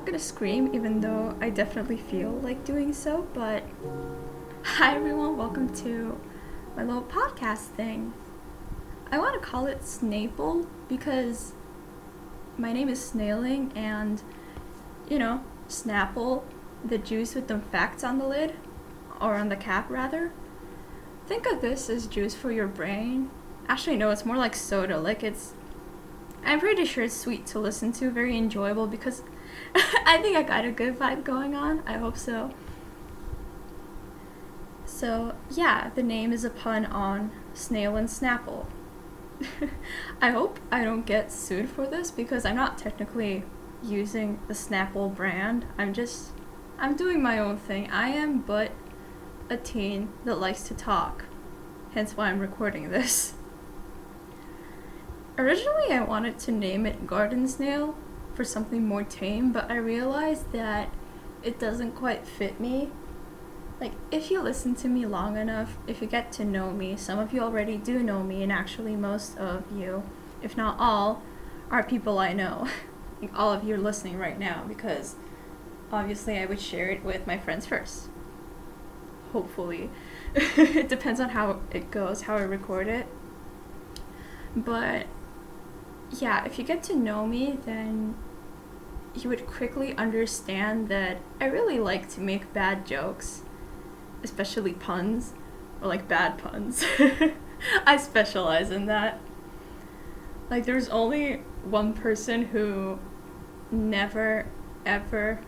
gonna scream, even though I definitely feel like doing so, but hi everyone, welcome to my little podcast thing. I want to call it Snaipple because my name is Snailing and, Snapple, the juice with the facts on the lid, or on the cap rather. Think of this as juice for your brain. Actually, no, it's more like soda. I'm pretty sure it's sweet to listen to, very enjoyable because I think I got a good vibe going on. I hope so. So, yeah, the name is a pun on snail and Snapple. I hope I don't get sued for this because I'm not technically using the Snapple brand. I'm doing my own thing. I am but a teen that likes to talk. Hence why I'm recording this. Originally, I wanted to name it Garden Snail for something more tame, but I realized that it doesn't quite fit me. If you listen to me long enough, if you get to know me, some of you already do know me, and actually most of you, if not all, are people I know. All of you are listening right now, because obviously I would share it with my friends first. Hopefully. It depends on how it goes, how I record it. But yeah, if you get to know me, then you would quickly understand that I really like to make bad jokes, especially puns, or bad puns. I specialize in that. There's only one person who never, ever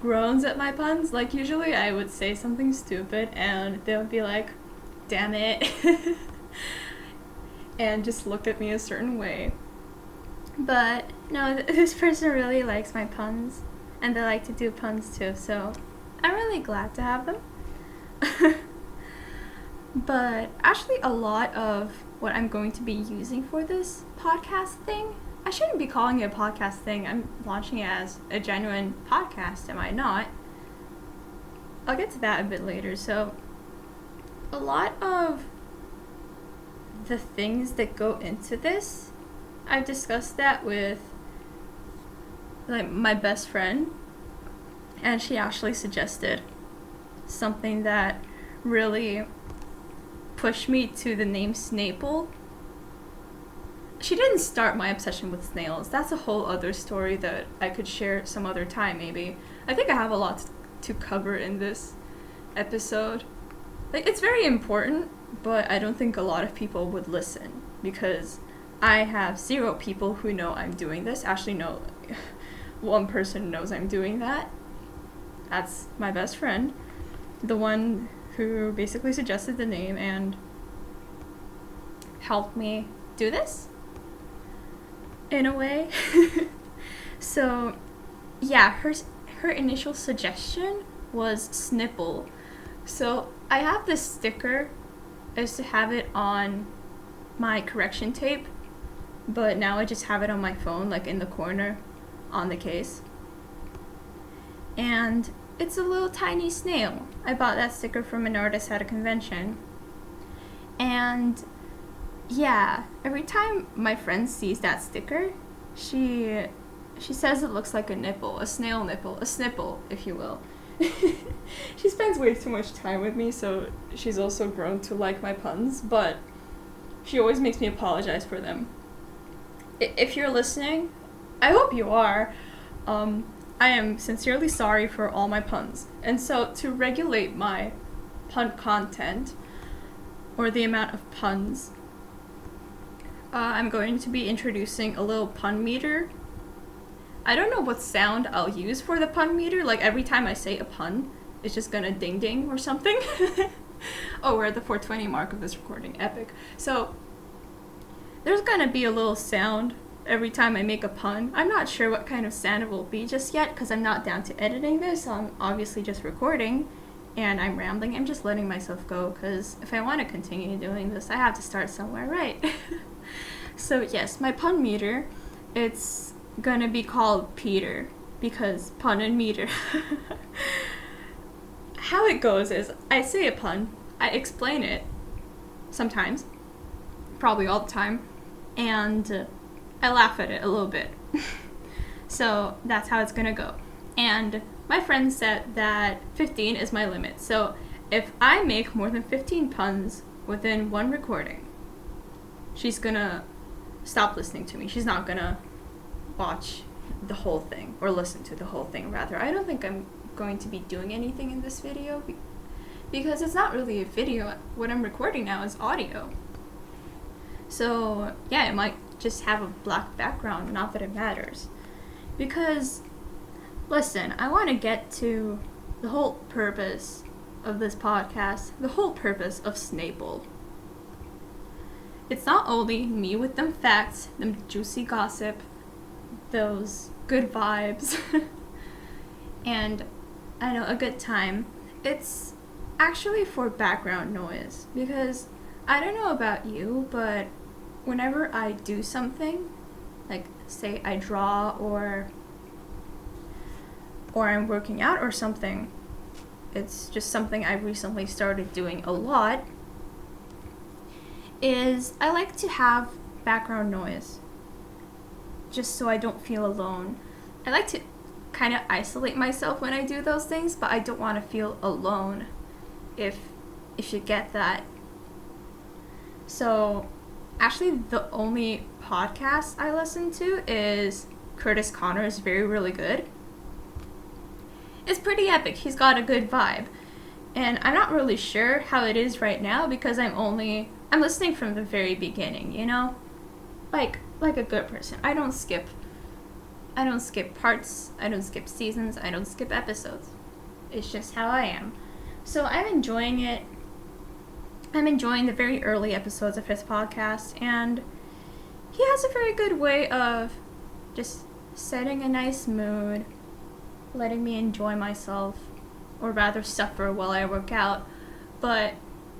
groans at my puns. Usually I would say something stupid and they would be like, damn it. And just look at me a certain way. But no, this person really likes my puns, and they like to do puns too, so I'm really glad to have them. But actually a lot of what I'm going to be using for this podcast thing, I shouldn't be calling it a podcast thing. I'm launching it as a genuine podcast, am I not? I'll get to that a bit later. So a lot of the things that go into this, I've discussed that with my best friend, and she actually suggested something that really pushed me to the name Snaipple. She didn't start my obsession with snails. That's a whole other story that I could share some other time maybe. I think I have a lot to cover in this episode. It's very important, but I don't think a lot of people would listen because I have 0 people who know I'm doing this. Actually, no, one person knows I'm doing that. That's my best friend, the one who basically suggested the name and helped me do this, in a way. So, yeah, her initial suggestion was Snipple. So, I have this sticker. I used to have it on my correction tape, but now I just have it on my phone, in the corner on the case. And it's a little tiny snail. I bought that sticker from an artist at a convention. And yeah, every time my friend sees that sticker, she says it looks like a nipple, a snail nipple, a snipple, if you will. She spends way too much time with me, so she's also grown to like my puns, but she always makes me apologize for them. If you're listening, I hope you are. I am sincerely sorry for all my puns. And so to regulate my pun content, or the amount of puns, I'm going to be introducing a little pun meter. I don't know what sound I'll use for the pun meter. Every time I say a pun, it's just gonna ding ding or something. Oh, we're at the 420 mark of this recording. Epic. So there's gonna be a little sound every time I make a pun. I'm not sure what kind of sound it will be just yet because I'm not down to editing this. I'm obviously just recording and I'm rambling. I'm just letting myself go because if I want to continue doing this, I have to start somewhere, right? So yes, my pun meter, it's gonna be called Peter because pun and meter. How it goes is I say a pun, I explain it sometimes, probably all the time, and I laugh at it a little bit. So that's how it's gonna go. And my friend said that 15 is my limit. So if I make more than 15 puns within one recording, she's gonna stop listening to me. She's not gonna watch the whole thing, or listen to the whole thing rather. I don't think I'm going to be doing anything in this video because it's not really a video. What I'm recording now is audio. So yeah, it might just have a black background, not that it matters. Because, listen, I want to get to the whole purpose of this podcast, the whole purpose of Snaipple. It's not only me with them facts, them juicy gossip, those good vibes, and I know, a good time. It's actually for background noise, because I don't know about you, but whenever I do something, like say I draw or I'm working out or something, it's just something I recently started doing a lot, is I like to have background noise just so I don't feel alone. I like to kind of isolate myself when I do those things, but I don't want to feel alone, if you get that. So actually the only podcast I listen to is Curtis Connor's Very Really Good. It's pretty epic. He's got a good vibe. And I'm not really sure how it is right now because I'm listening from the very beginning, you know? Like a good person. I don't skip parts, I don't skip seasons, I don't skip episodes. It's just how I am. So I'm enjoying it. I'm enjoying the very early episodes of his podcast, and he has a very good way of just setting a nice mood, letting me enjoy myself, or rather suffer while I work out. But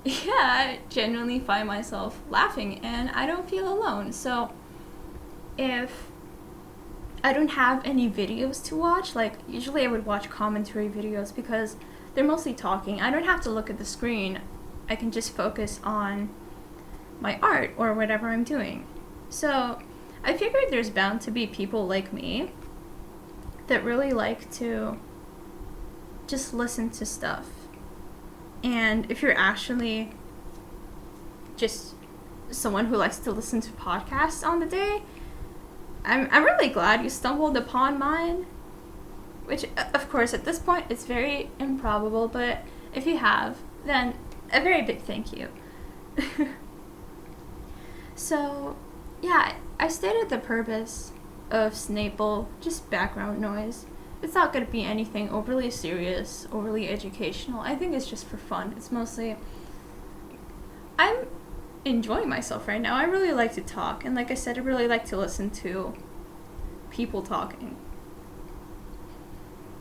yeah, I genuinely find myself laughing, and I don't feel alone. So if I don't have any videos to watch, like usually I would watch commentary videos because they're mostly talking. I don't have to look at the screen. I can just focus on my art or whatever I'm doing. So I figured there's bound to be people like me that really like to just listen to stuff. And if you're actually just someone who likes to listen to podcasts on the day, I'm really glad you stumbled upon mine, which of course at this point it's very improbable, but if you have, then a very big thank you. So yeah, I stated the purpose of Snaipple, just background noise. It's not going to be anything overly serious, overly educational. I think it's just for fun. It's mostly, I'm enjoying myself right now. I really like to talk, and like I said, I really like to listen to people talking.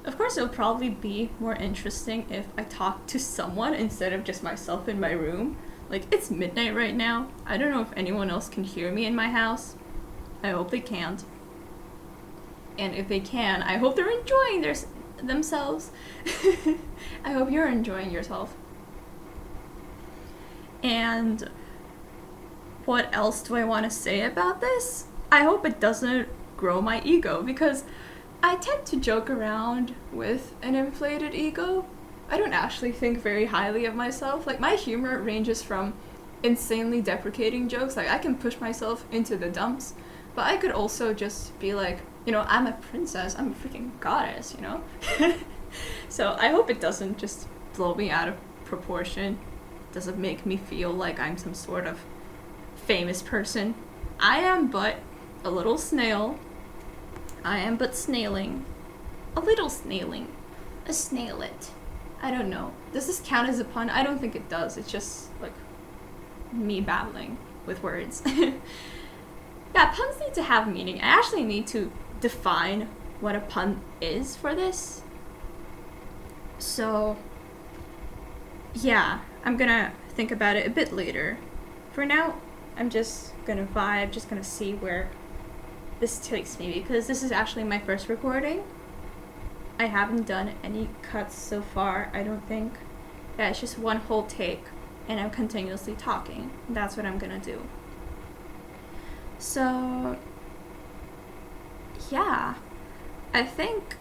Of course, it would probably be more interesting if I talked to someone instead of just myself in my room. Like, it's midnight right now. I don't know if anyone else can hear me in my house. I hope they can't. And if they can, I hope they're enjoying themselves. I hope you're enjoying yourself. And what else do I want to say about this? I hope it doesn't grow my ego, because I tend to joke around with an inflated ego. I don't actually think very highly of myself. Like, my humor ranges from insanely deprecating jokes, like I can push myself into the dumps, but I could also just be like, you know, I'm a princess, I'm a freaking goddess, you know? So I hope it doesn't just blow me out of proportion. Doesn't make me feel like I'm some sort of famous person. I am but a little snail. I am but snailing. A little snailing. A snailet. I don't know. Does this count as a pun? I don't think it does. It's just like me babbling with words. Yeah, puns need to have meaning. I actually need to define what a pun is for this. So yeah, I'm gonna think about it a bit later. For now, I'm just gonna vibe, just gonna see where this takes me, because this is actually my first recording. I haven't done any cuts so far, I don't think. Yeah, it's just one whole take, and I'm continuously talking. That's what I'm gonna do. So yeah, I think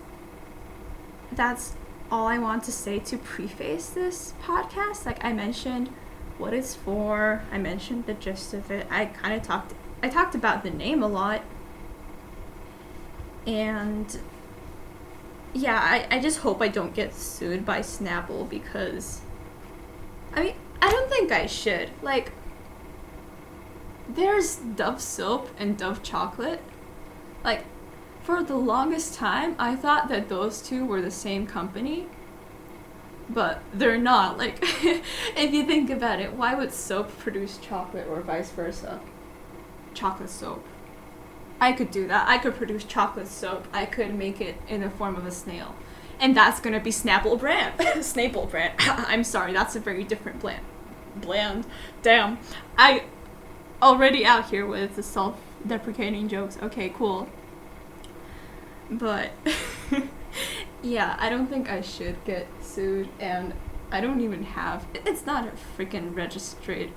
that's all I want to say to preface this podcast. Like, I mentioned what it's for, I mentioned the gist of it, I talked about the name a lot, and yeah, I just hope I don't get sued by Snaipple, because I mean, I don't think I should. Like, there's Dove soap and Dove chocolate. Like, for the longest time, I thought that those two were the same company, but they're not. Like, if you think about it, why would soap produce chocolate or vice versa? Chocolate soap. I could do that. I could produce chocolate soap. I could make it in the form of a snail. And that's gonna be Snaipple brand. Snaipple brand. I'm sorry, that's a very different bland. Damn. I already out here with the self-deprecating jokes. Okay, cool. But yeah, I don't think I should get sued, and I don't even have, it's not a freaking registered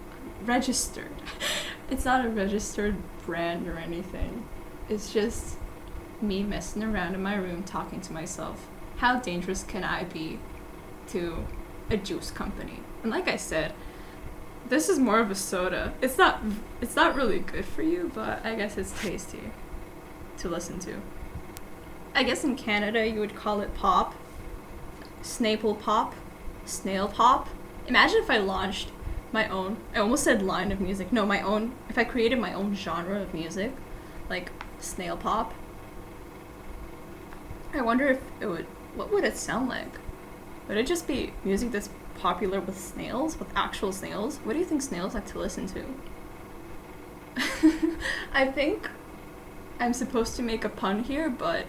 it's not a registered brand or anything. It's just me messing around in my room talking to myself. How dangerous can I be to a juice company? And like I said, this is more of a soda. It's not really good for you, but I guess it's tasty to listen to. I guess in Canada you would call it pop. Snaipple pop. Snail pop. Imagine if I launched my own, I almost said line of music. No, my own, if I created my own genre of music, like snail pop. I wonder if it would, what would it sound like? Would it just be music that's popular with snails, with actual snails? What do you think snails like to listen to? I think I'm supposed to make a pun here, but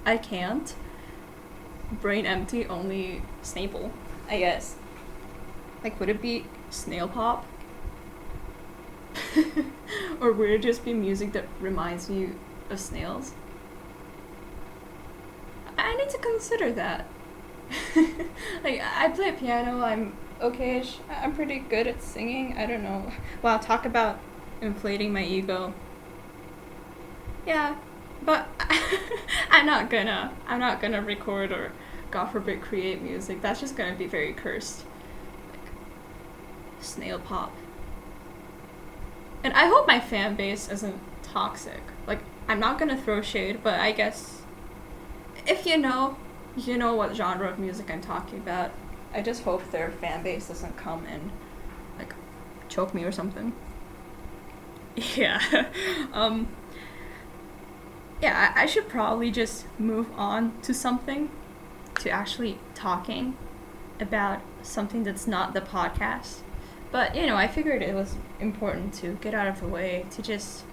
I can't. Brain empty, only Snaipple, I guess. Like, would it be snail pop? Or would it just be music that reminds me of snails? I need to consider that. Like, I play piano, I'm okay-ish. I'm pretty good at singing, I don't know. Wow, talk about inflating my ego. Yeah, but I'm not gonna record or, God forbid, create music. That's just gonna be very cursed. Like, snail pop. And I hope my fan base isn't toxic. Like, I'm not gonna throw shade, but I guess if you know what genre of music I'm talking about. I just hope their fan base doesn't come and, like, choke me or something. Yeah. Yeah, I should probably just move on to something, to actually talking about something that's not the podcast. But, I figured it was important to get out of the way, to just,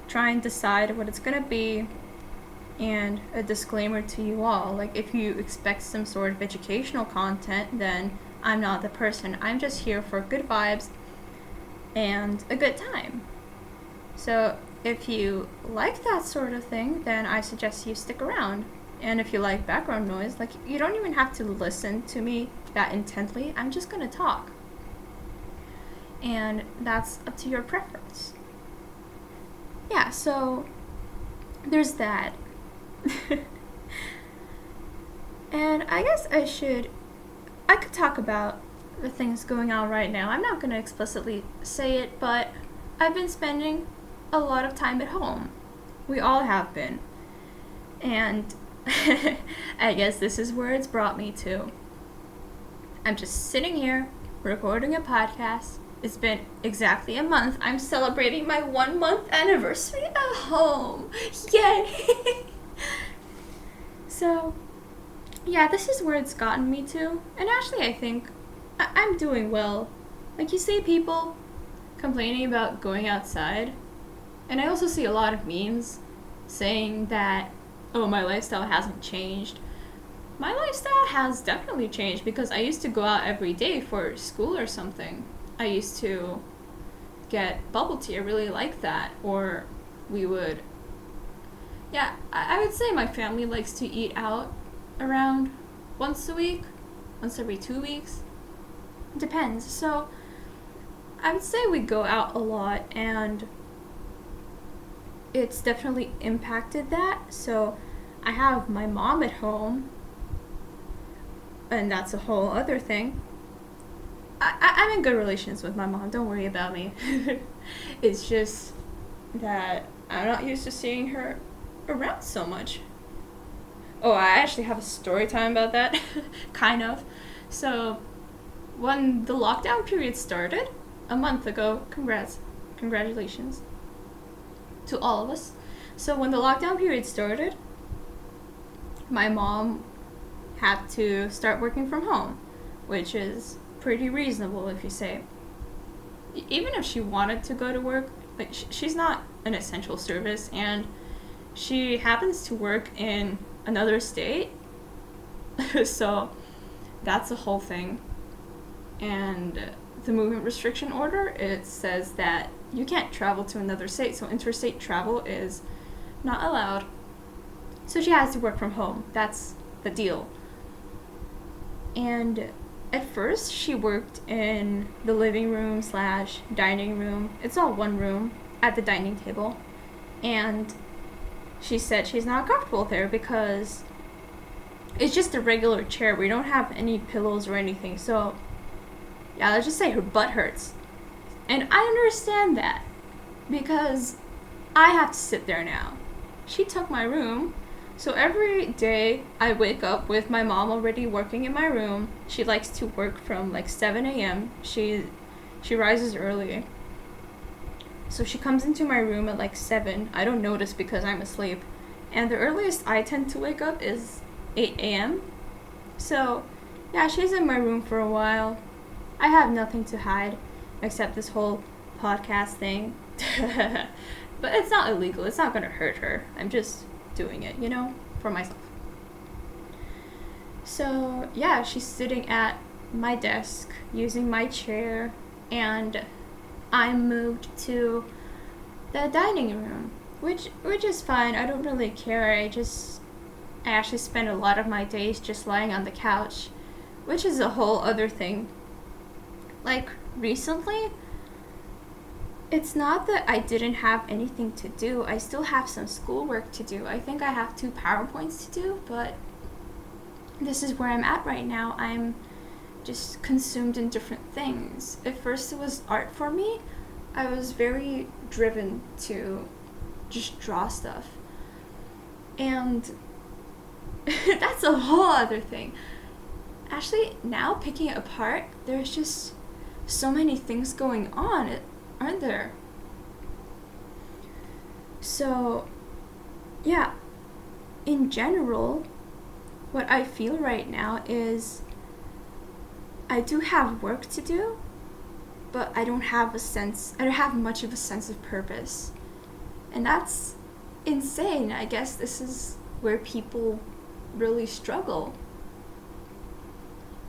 try and decide what it's gonna be. And a disclaimer to you all, like, if you expect some sort of educational content, then I'm not the person. I'm just here for good vibes and a good time. So if you like that sort of thing, then I suggest you stick around. And if you like background noise, like, you don't even have to listen to me that intently. I'm just gonna talk. And that's up to your preference. Yeah, so there's that. And I guess I could talk about the things going on right now. I'm not going to explicitly say it, but I've been spending a lot of time at home. We all have been. And I guess this is where it's brought me to. I'm just sitting here recording a podcast. It's been exactly a month. I'm celebrating my 1 month anniversary at home. Yay! So, yeah, this is where it's gotten me to. And actually, I think I'm doing well. Like, you see people complaining about going outside. And I also see a lot of memes saying that, oh, my lifestyle hasn't changed. My lifestyle has definitely changed, because I used to go out every day for school or something. I used to get bubble tea. I really like that. Or we would... Yeah, I would say my family likes to eat out around once a week, once every 2 weeks. It depends. So I would say we go out a lot, and it's definitely impacted that. So I have my mom at home, and that's a whole other thing. I'm in good relations with my mom, don't worry about me. It's just that I'm not used to seeing her around so much. Oh, I actually have a story time about that. Kind of. So, when the lockdown period started, a month ago, congratulations to all of us. So, when the lockdown period started, my mom had to start working from home, which is pretty reasonable if you say. Even if she wanted to go to work, like she's not an essential service, and she happens to work in another state, so that's a whole thing. And the movement restriction order, it says that you can't travel to another state, so interstate travel is not allowed. So she has to work from home. That's the deal. And at first, she worked in the living room / dining room. It's all one room at the dining table. And she said she's not comfortable there because it's just a regular chair. We don't have any pillows or anything. So, yeah, let's just say her butt hurts. And I understand that because I have to sit there now. She took my room. So every day I wake up with my mom already working in my room. She likes to work from like 7 a.m. She rises early. So she comes into my room at like 7. I don't notice because I'm asleep. And the earliest I tend to wake up is 8 a.m. So yeah, she's in my room for a while. I have nothing to hide except this whole podcast thing. But it's not illegal. It's not going to hurt her. I'm just doing it, for myself. So yeah, she's sitting at my desk using my chair, and I moved to the dining room, which is fine. I don't really care. I actually spend a lot of my days just lying on the couch, which is a whole other thing. Like recently, it's not that I didn't have anything to do. I still have some schoolwork to do. I think I have 2 PowerPoints to do, but this is where I'm at right now. I'm just consumed in different things. At first it was art for me. I was very driven to just draw stuff. And that's a whole other thing. Actually, now picking it apart, there's just so many things going on, aren't there? So, yeah, in general, what I feel right now is I do have work to do, but I don't have much of a sense of purpose. And that's insane. I guess this is where people really struggle.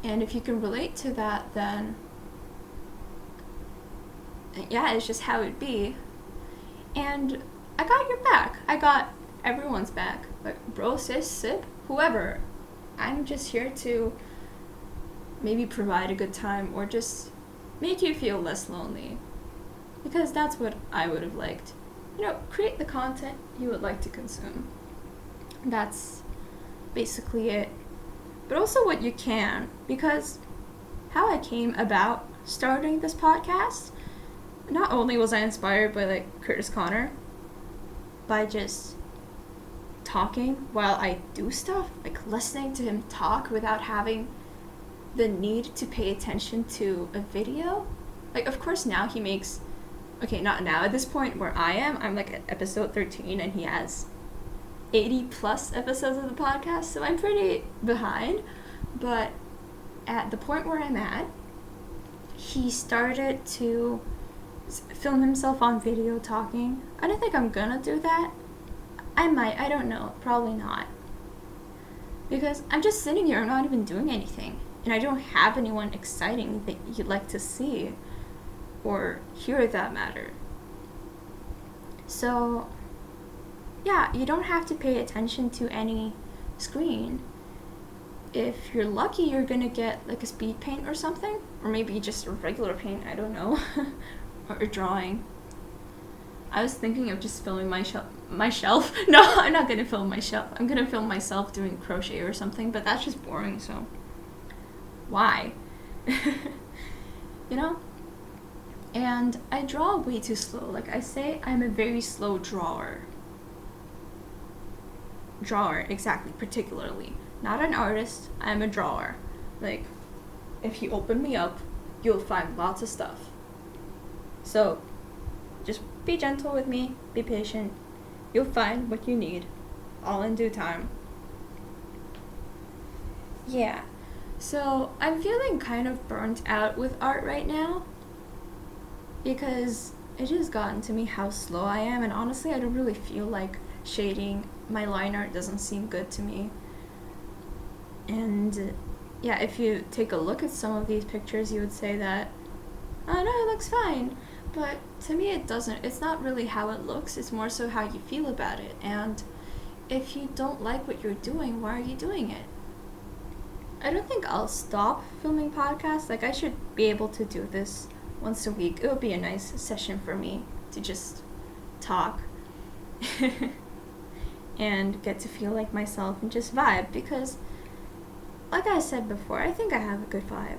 And if you can relate to that, then yeah, it's just how it be. And I got your back. I got everyone's back. Like bro, sis, sip, whoever. I'm just here to maybe provide a good time or just make you feel less lonely. Because that's what I would have liked. Create the content you would like to consume. That's basically it. But also what you can. Because how I came about starting this podcast, not only was I inspired by like Curtis Connor, by just talking while I do stuff, like listening to him talk without having the need to pay attention to a video. Like, of course now he makes, okay, not now, at this point where I am, I'm like at episode 13 and he has 80 plus episodes of the podcast, so I'm pretty behind. But at the point where I'm at, he started to film himself on video talking. I don't think I'm gonna do that. I might, I don't know, probably not. Because I'm just sitting here, I'm not even doing anything. And I don't have anyone exciting that you'd like to see or hear that matter. So, yeah, you don't have to pay attention to any screen. If you're lucky, you're gonna get like a speed paint or something, or maybe just a regular paint, I don't know, or drawing. I was thinking of just filming my shelf. No, I'm not gonna film my shelf. I'm gonna film myself doing crochet or something, but that's just boring, so why? You know? And I draw way too slow. Like I say, I'm a very slow drawer. Drawer, exactly, particularly. Not an artist, I'm a drawer. Like, if you open me up, you'll find lots of stuff. So, just be gentle with me, be patient. You'll find what you need, all in due time. Yeah, so I'm feeling kind of burnt out with art right now because it has gotten to me how slow I am, and honestly, I don't really feel like shading. My line art doesn't seem good to me. And yeah, if you take a look at some of these pictures, you would say that, oh no, it looks fine. But to me, it doesn't. It's not really how it looks, it's more so how you feel about it. And if you don't like what you're doing, why are you doing it? I don't think I'll stop filming podcasts. Like, I should be able to do this once a week. It would be a nice session for me to just talk and get to feel like myself and just vibe, because like I said before, I think I have a good vibe.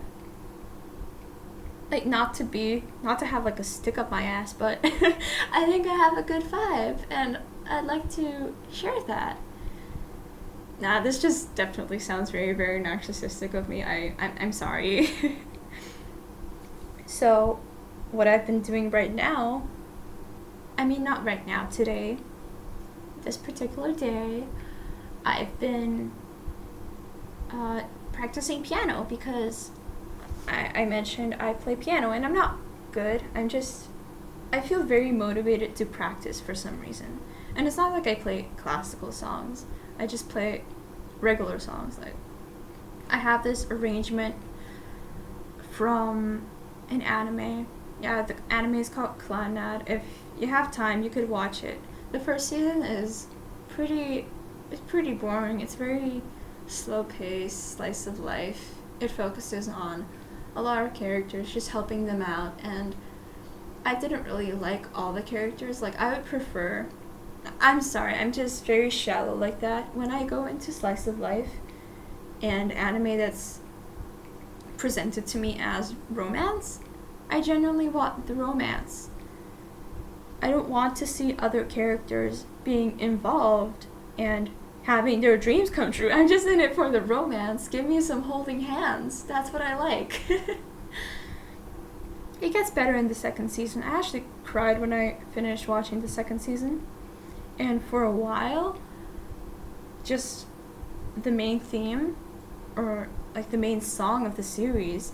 Like, not to have like a stick up my ass, but I think I have a good vibe, and I'd like to share that. Nah, this just definitely sounds very, very narcissistic of me. I'm sorry. So, what I've been doing right now, I mean, not right now, today, this particular day, I've been practicing piano because I mentioned I play piano, and I'm not good. I feel very motivated to practice for some reason. And it's not like I play classical songs. I just play regular songs. Like, I have this arrangement from an anime. Yeah, the anime is called Clannad. If you have time, you could watch it. The first season is pretty boring. It's very slow paced, slice of life. It focuses on a lot of characters, just helping them out, and I didn't really like all the characters. Like, I would prefer, I'm sorry, I'm just very shallow like that. When I go into slice of life and anime that's presented to me as romance, I generally want the romance. I don't want to see other characters being involved and having their dreams come true. I'm just in it for the romance. Give me some holding hands. That's what I like. It gets better in the second season. I actually cried when I finished watching the second season. And for a while, just the main theme, or like the main song of the series,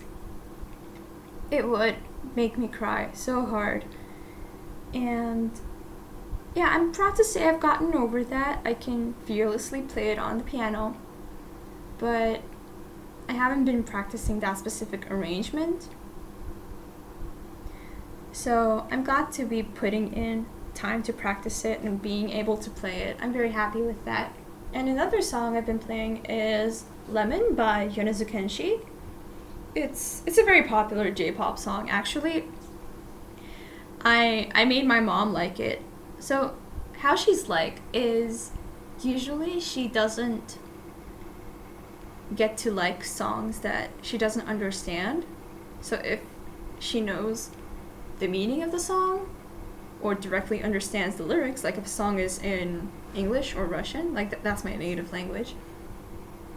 it would make me cry so hard. And yeah, I'm proud to say I've gotten over that. I can fearlessly play it on the piano, but I haven't been practicing that specific arrangement. So I'm glad to be putting in time to practice it and being able to play it. I'm very happy with that. And another song I've been playing is Lemon by Yonezu Kenshi. It's a very popular J-pop song, actually. I made my mom like it. So how she's like is usually she doesn't get to like songs that she doesn't understand. So if she knows the meaning of the song or directly understands the lyrics, like if a song is in English or Russian, like that's my native language.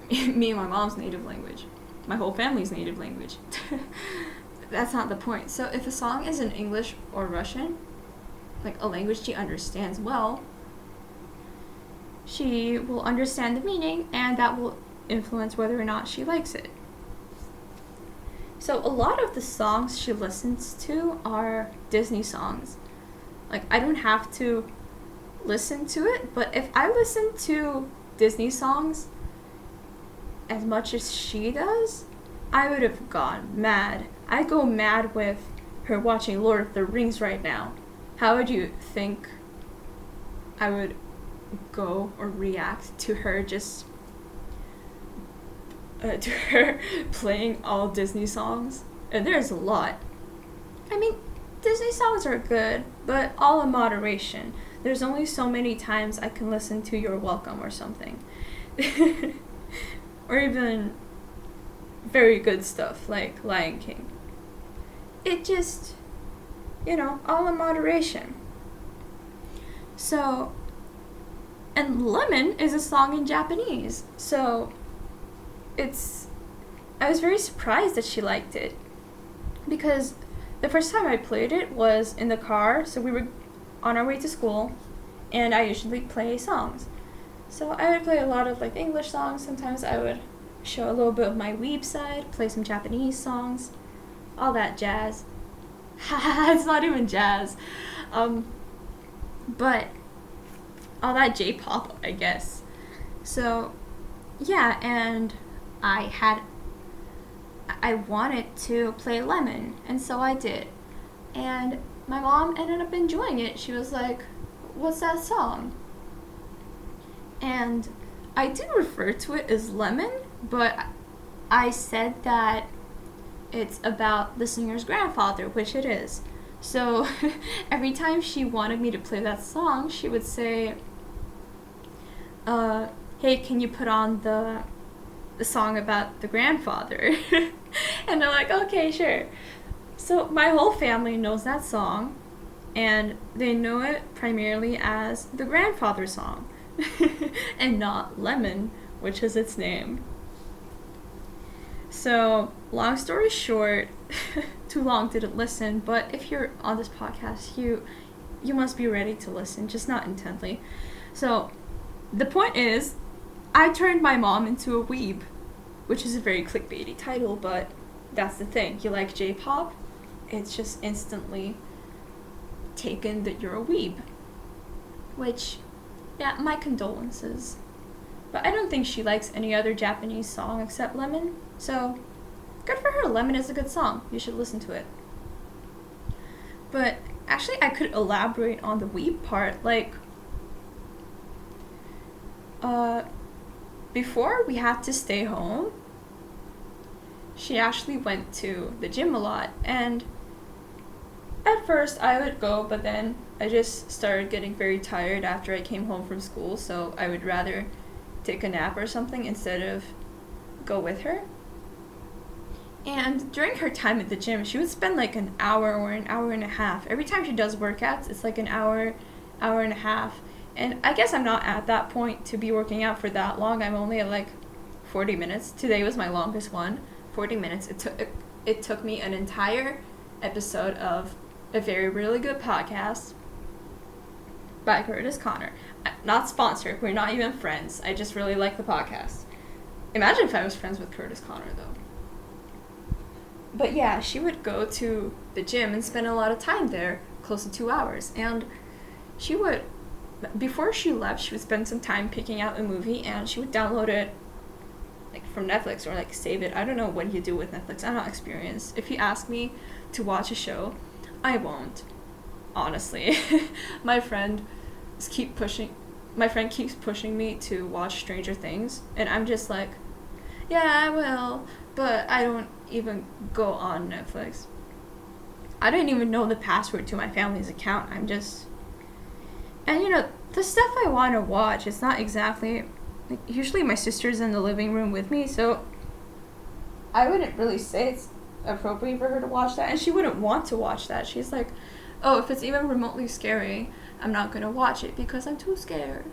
Me and my mom's native language. My whole family's native language. That's not the point. So if a song is in English or Russian, like a language she understands well, she will understand the meaning, and that will influence whether or not she likes it. So a lot of the songs she listens to are Disney songs. Like, I don't have to listen to it, but if I listen to Disney songs as much as she does, I would have gone mad. I go mad with her watching Lord of the Rings right now. How would you think I would go or react to her just to her playing all Disney songs? And there's a lot. I mean, Disney songs are good, but all in moderation. There's only so many times I can listen to You're Welcome or something. Or even very good stuff like Lion King. It just, all in moderation. So, and Lemon is a song in Japanese. So, I was very surprised that she liked it. Because the first time I played it was in the car, so we were on our way to school, and I usually play songs. So I would play a lot of English songs. Sometimes I would show a little bit of my weeb side, play some Japanese songs, all that jazz. It's not even jazz. But all that J-pop, I guess. So, yeah, and I wanted to play Lemon, and so I did. And my mom ended up enjoying it. She was like, "What's that song?" And I did refer to it as Lemon, but I said that it's about the singer's grandfather, which it is. So every time she wanted me to play that song, she would say, "Hey, can you put on the song about the grandfather?" And they're like, "Okay, sure." So my whole family knows that song, and they know it primarily as the grandfather song, and not Lemon, which is its name. So, long story short, too long didn't listen, but if you're on this podcast, you must be ready to listen, just not intently. So, the point is, I turned my mom into a weeb, which is a very clickbaity title, but that's the thing. You like J-pop, it's just instantly taken that you're a weeb. Which, yeah, my condolences. But I don't think she likes any other Japanese song except Lemon, so good for her. Lemon is a good song. You should listen to it. But actually, I could elaborate on the weeb part. Before we had to stay home, she actually went to the gym a lot, and at first I would go, but then I just started getting very tired after I came home from school, so I would rather take a nap or something instead of go with her. And during her time at the gym, she would spend an hour or an hour and a half. Every time she does workouts, it's an hour and a half. And I guess I'm not at that point to be working out for that long. I'm only at 40 minutes. Today was my longest one, 40 minutes. It took me an entire episode of a very really good podcast by Curtis Connor. Not sponsored. We're not even friends. I just really like the podcast. Imagine if I was friends with Curtis Connor, though. But yeah, she would go to the gym and spend a lot of time there, close to 2 hours. And she would, before she left, she would spend some time picking out a movie, and she would download it from Netflix or save it. I don't know what you do with Netflix. I'm not experienced. If you ask me to watch a show, I won't. Honestly. My friend keeps pushing me to watch Stranger Things, and I'm just like, yeah, I will, but I don't even go on Netflix. I don't even know the password to my family's account. And the stuff I want to watch, it's not exactly, usually my sister's in the living room with me, so I wouldn't really say it's appropriate for her to watch that, and she wouldn't want to watch that. She's like, "Oh, if it's even remotely scary, I'm not gonna watch it because I'm too scared."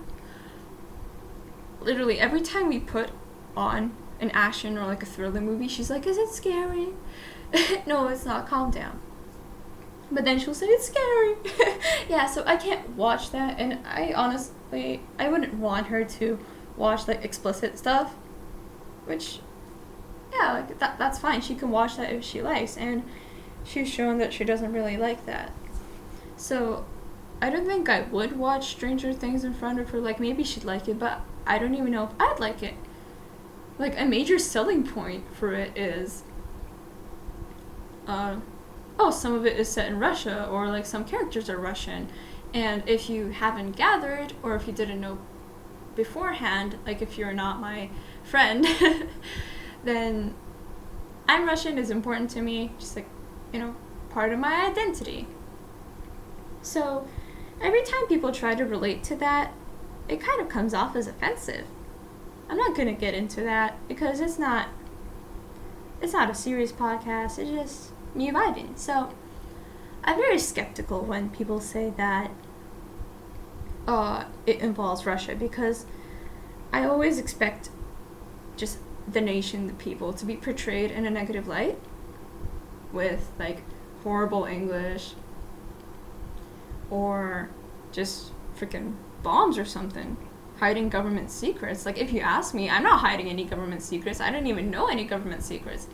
Literally, every time we put on an action or a thriller movie, she's like, "Is it scary?" No, it's not. Calm down. But then she'll say, "It's scary." Yeah, so I can't watch that, and I honestly, I wouldn't want her to watch explicit stuff, which, yeah, that's fine. She can watch that if she likes, and she's shown that she doesn't really like that. So I don't think I would watch Stranger Things in front of her. Maybe she'd like it, but I don't even know if I'd like it. A major selling point for it is, some of it is set in Russia, or some characters are Russian. And if you haven't gathered, or if you didn't know beforehand, if you're not my friend, then I'm Russian is important to me, just part of my identity. So every time people try to relate to that, it kind of comes off as offensive. I'm not gonna get into that because it's not a serious podcast. It's just me vibing. So I'm very skeptical when people say that it involves Russia, because I always expect just the nation, the people, to be portrayed in a negative light with like horrible English or just freaking bombs or something, hiding government secrets. Like, if you ask me, I'm not hiding any government secrets. I didn't even know any government secrets.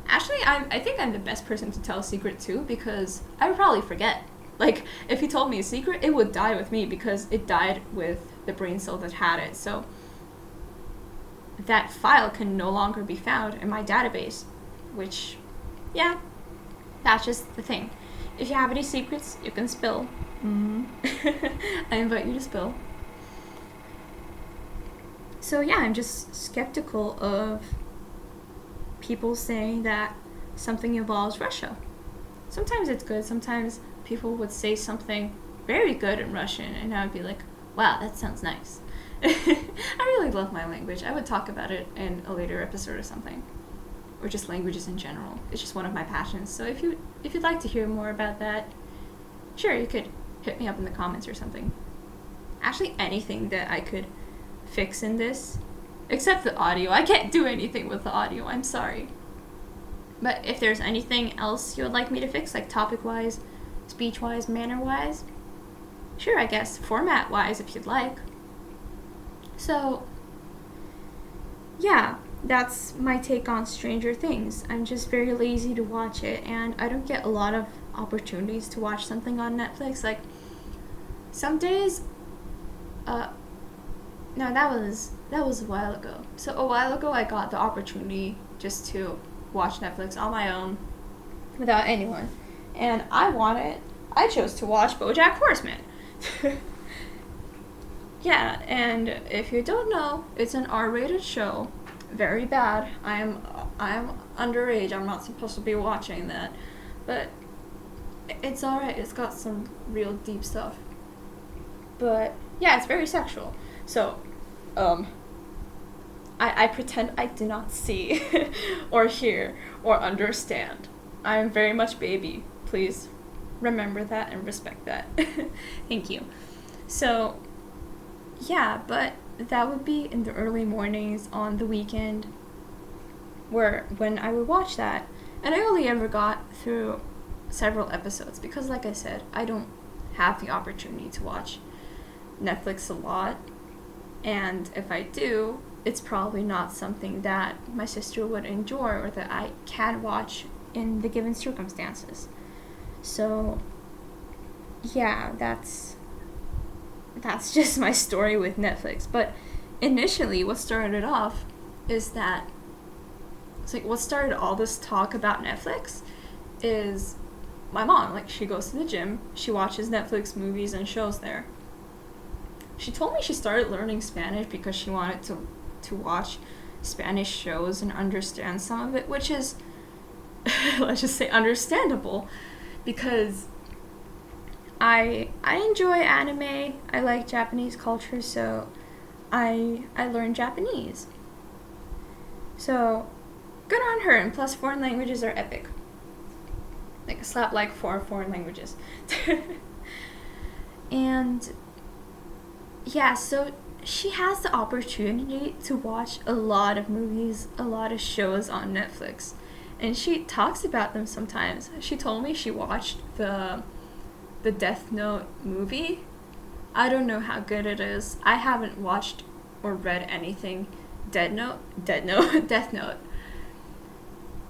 Actually, I think I'm the best person to tell a secret to, because I would probably forget. Like, if he told me a secret, it would die with me because it died with the brain cell that had it. So that file can no longer be found in my database, which, yeah, that's just the thing. If you have any secrets, you can spill. Mm-hmm. I invite you to spill. So yeah, I'm just skeptical of people saying that something involves Russia. Sometimes it's good, sometimes people would say something very good in Russian and I would be like, wow, that sounds nice. I really love my language. I would talk about it in a later episode or something. Or just languages in general. It's just one of my passions. So if you'd like to hear more about that, sure, you could hit me up in the comments or something. Actually, anything that I could fix in this, except the audio. I can't do anything with the audio, I'm sorry. But if there's anything else you would like me to fix, like topic-wise, speech-wise, manner-wise, sure, I guess, format-wise if you'd like. So, yeah, that's my take on Stranger Things. I'm just very lazy to watch it, and I don't get a lot of opportunities to watch something on Netflix. Like, some days, no, that was a while ago. So a while ago I got the opportunity just to watch Netflix on my own without anyone. And I chose to watch BoJack Horseman. Yeah, and if you don't know, it's an R-rated show. Very bad. I'm underage. I'm not supposed to be watching that. But it's alright. It's got some real deep stuff. But yeah, it's very sexual. So, I pretend I do not see or hear or understand. I am very much baby. Please remember that and respect that. Thank you. So, yeah, but that would be in the early mornings on the weekend when I would watch that. And I only ever got through several episodes because, like I said, I don't have the opportunity to watch Netflix a lot. And if I do, it's probably not something that my sister would enjoy or that I can watch in the given circumstances. So, yeah, that's just my story with Netflix. But initially, what started off is that, it's like what started all this talk about Netflix is my mom. Like, she goes to the gym, she watches Netflix movies and shows there. She told me she started learning Spanish because she wanted to watch Spanish shows and understand some of it, which is, let's just say, understandable, because I enjoy anime, I like Japanese culture, so I learned Japanese. So, good on her, and plus foreign languages are epic. Like a slap like 4 foreign languages. And yeah, so she has the opportunity to watch a lot of movies, a lot of shows on Netflix. And she talks about them sometimes. She told me she watched the Death Note movie. I don't know how good it is. I haven't watched or read anything Death Note.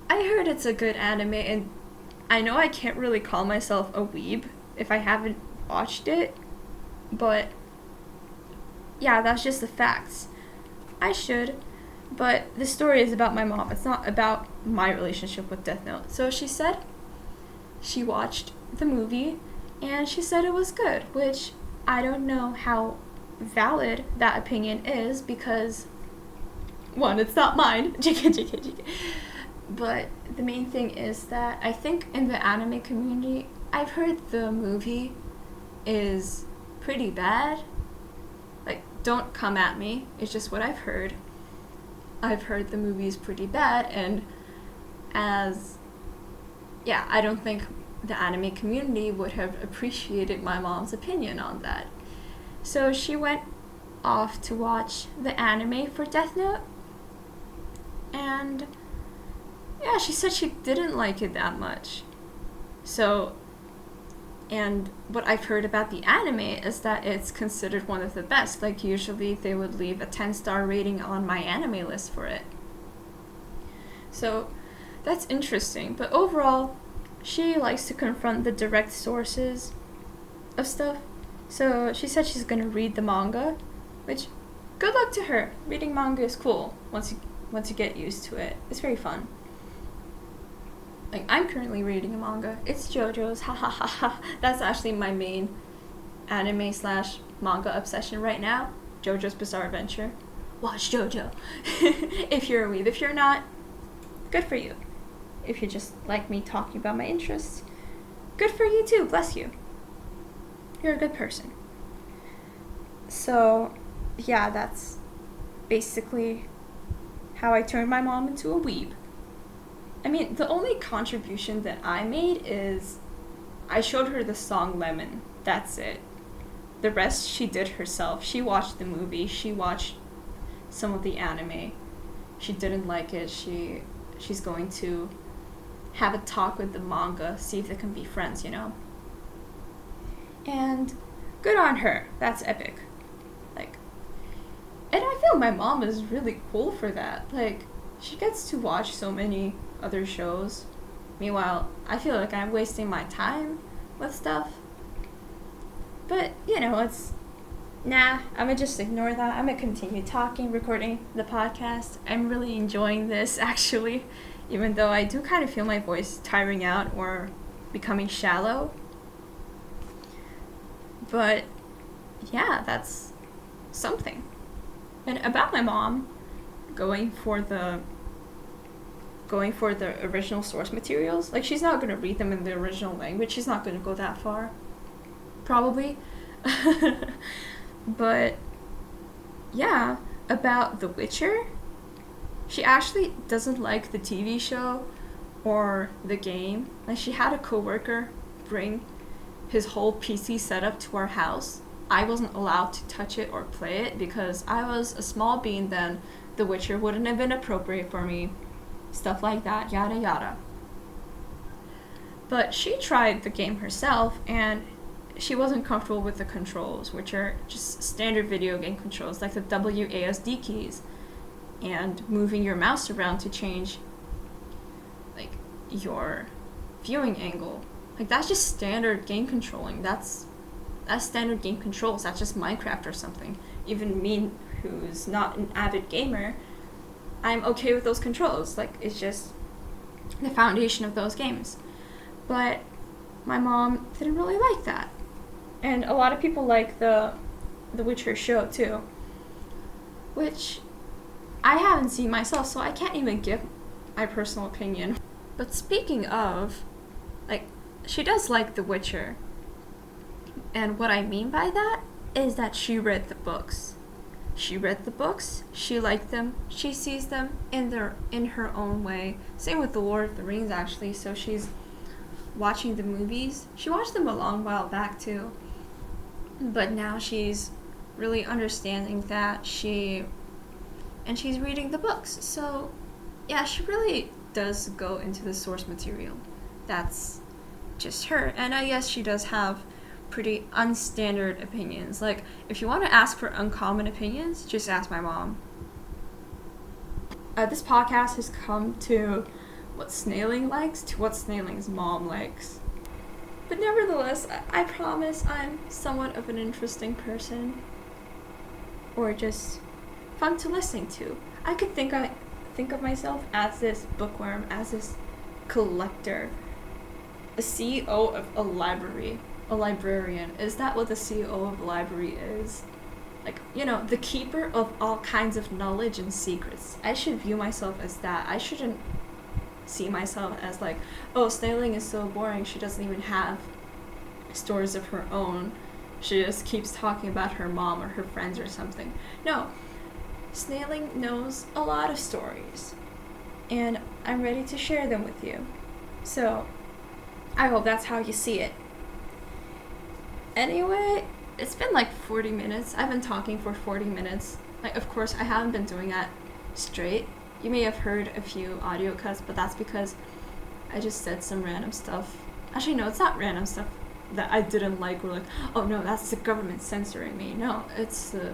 I heard it's a good anime, and I know I can't really call myself a weeb if I haven't watched it, but yeah, that's just the facts. I should, but the story is about my mom. It's not about my relationship with Death Note. So she said she watched the movie, and she said it was good, which I don't know how valid that opinion is because, one, it's not mine. But the main thing is that I think in the anime community, I've heard the movie is pretty bad. Like, don't come at me. It's just what I've heard. I've heard the movie is pretty bad, and I don't think the anime community would have appreciated my mom's opinion on that. So she went off to watch the anime for Death Note, and yeah, she said she didn't like it that much. So, and what I've heard about the anime is that it's considered one of the best. Like, usually they would leave a 10-star rating on my anime list for it. So, that's interesting. But overall, she likes to confront the direct sources of stuff. So, she said she's gonna read the manga, which, good luck to her. Reading manga is cool once you get used to it. It's very fun. Like, I'm currently reading a manga. It's JoJo's, ha ha ha ha. That's actually my main anime/manga obsession right now. JoJo's Bizarre Adventure. Watch JoJo. If you're a weeb. If you're not, good for you. If you just like me talking about my interests, good for you too. Bless you. You're a good person. So, yeah, that's basically how I turned my mom into a weeb. I mean, the only contribution that I made is I showed her the song Lemon. That's it. The rest she did herself. She watched the movie. She watched some of the anime. She didn't like it. She's going to have a talk with the manga, see if they can be friends, you know? And good on her. That's epic. Like, and I feel my mom is really cool for that. Like, she gets to watch so many other shows. Meanwhile, I feel like I'm wasting my time with stuff. But, you know, I'm gonna just ignore that. I'm gonna continue talking, recording the podcast. I'm really enjoying this, actually, even though I do kind of feel my voice tiring out or becoming shallow. But, yeah, that's something. And about my mom going for the original source materials, like, she's not going to read them in the original language. She's not going to go that far, probably. But yeah, about The Witcher, she actually doesn't like the TV show or the game. Like, she had a coworker bring his whole PC setup to our house. I wasn't allowed to touch it or play it because I was a small bean then. The Witcher wouldn't have been appropriate for me. Stuff like that, yada yada. But she tried the game herself, and she wasn't comfortable with the controls, which are just standard video game controls, like the WASD keys, and moving your mouse around to change, like, your viewing angle. Like, that's just standard game controlling. That's standard game controls. That's just Minecraft or something. Even me, who's not an avid gamer, I'm okay with those controls. Like, it's just the foundation of those games. But my mom didn't really like that. And a lot of people like the Witcher show too, which I haven't seen myself, so I can't even give my personal opinion. But speaking of, like, she does like The Witcher. And what I mean by that is that she read the books. She read the books, she liked them, she sees them in her own way. Same with The Lord of the Rings, actually. So she's watching the movies. She watched them a long while back too, but now she's really understanding that she's reading the books. So yeah, she really does go into the source material. That's just her. And I guess she does have pretty unstandard opinions. Like, if you want to ask for uncommon opinions, just ask my mom. This podcast has come to what Snailing likes to what Snailing's mom likes. But nevertheless, I promise I'm somewhat of an interesting person. Or just fun to listen to. I could think of myself as this bookworm, as this collector, a CEO of a library. A librarian. Is that what the CEO of a library is? Like, you know, the keeper of all kinds of knowledge and secrets. I should view myself as that. I shouldn't see myself as like, oh, Snailing is so boring, she doesn't even have stories of her own. she just keeps talking about her mom or her friends or something. No, Snailing knows a lot of stories, and I'm ready to share them with you. So, I hope that's how you see it. Anyway, it's been like 40 minutes. I've been talking for 40 minutes. Like, of course, I haven't been doing that straight. You may have heard a few audio cuts, but that's because I just said some random stuff. Actually, no, it's not random stuff that I didn't like, or like, oh no, that's the government censoring me. No, it's the,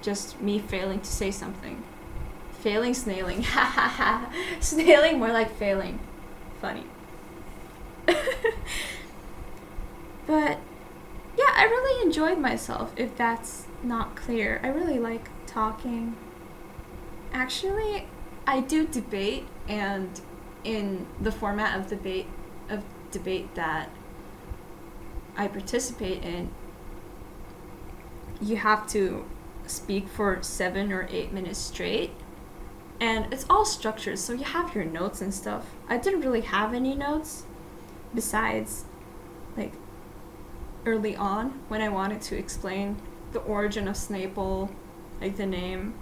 just me failing to say something. Failing snailing. Ha ha ha. Snailing, more like failing. Funny. But yeah, I really enjoyed myself, if that's not clear. I really like talking. Actually, I do debate, and in the format of debate that I participate in, you have to speak for 7 or 8 minutes straight, and it's all structured, so you have your notes and stuff. I didn't really have any notes besides like early on when I wanted to explain the origin of Snaipple, like the name,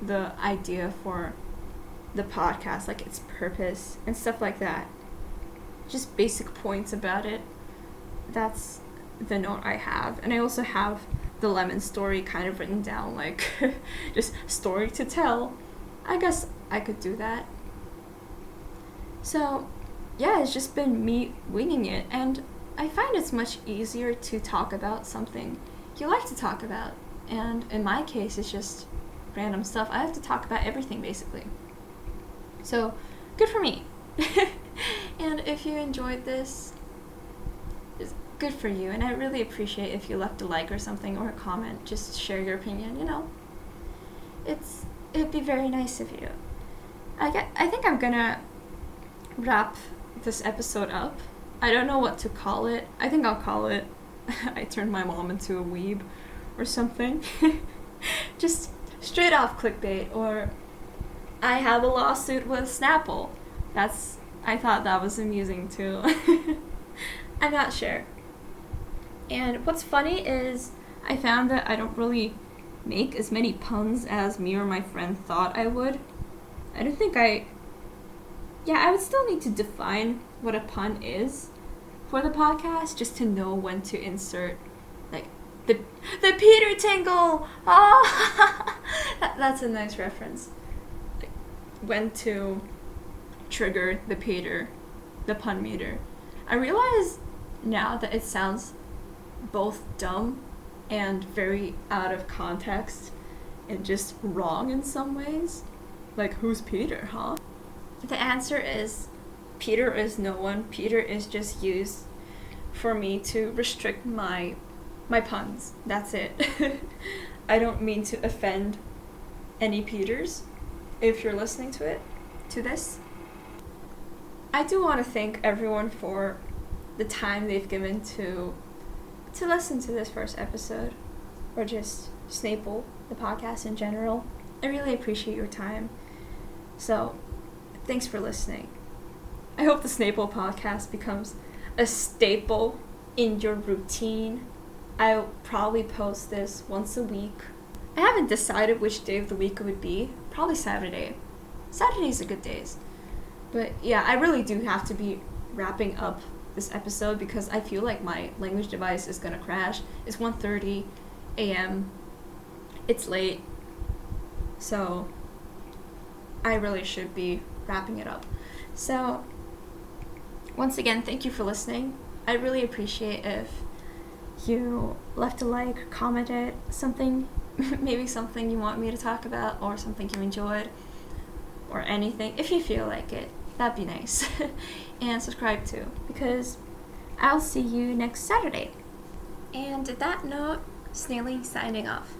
the idea for the podcast, like its purpose and stuff like that. Just basic points about it. That's the note I have. And I also have the lemon story kind of written down, like just story to tell. I guess I could do that. So yeah, it's just been me winging it, and I find it's much easier to talk about something you like to talk about. And in my case, it's just random stuff. I have to talk about everything, basically. So, good for me. And if you enjoyed this, it's good for you. And I really appreciate if you left a like or something, or a comment. Just share your opinion, It'd be very nice of you. I think I'm gonna wrap this episode up. I don't know what to call it. I think I'll call it I turned my mom into a weeb or something. Just straight off clickbait, or I have a lawsuit with Snaipple. I thought that was amusing too. I'm not sure. And what's funny is I found that I don't really make as many puns as me or my friend thought I would. I don't think I would still need to define what a pun is for the podcast, just to know when to insert, like, the Peter tingle! Oh! That's a nice reference. Like, when to trigger the pun meter. I realize now that it sounds both dumb and very out of context and just wrong in some ways. Like, who's Peter, huh? The answer is Peter is no one. Peter is just used for me to restrict my puns. That's it. I don't mean to offend any Peters if you're listening to this. I do want to thank everyone for the time they've given to listen to this first episode, or just Snaipple, the podcast in general. I really appreciate your time. So, thanks for listening. I hope the Snaipple podcast becomes a staple in your routine. I'll probably post this once a week. I haven't decided which day of the week it would be. Probably Saturday. Saturdays are good days. But yeah, I really do have to be wrapping up this episode because I feel like my language device is gonna crash. It's 1:30 a.m. It's late. So I really should be wrapping it up. So once again, thank you for listening. I really appreciate if you left a like, commented something, maybe something you want me to talk about, or something you enjoyed, or anything, if you feel like it. That'd be nice. And subscribe too, because I'll see you next Saturday. And at that note, Snailing signing off.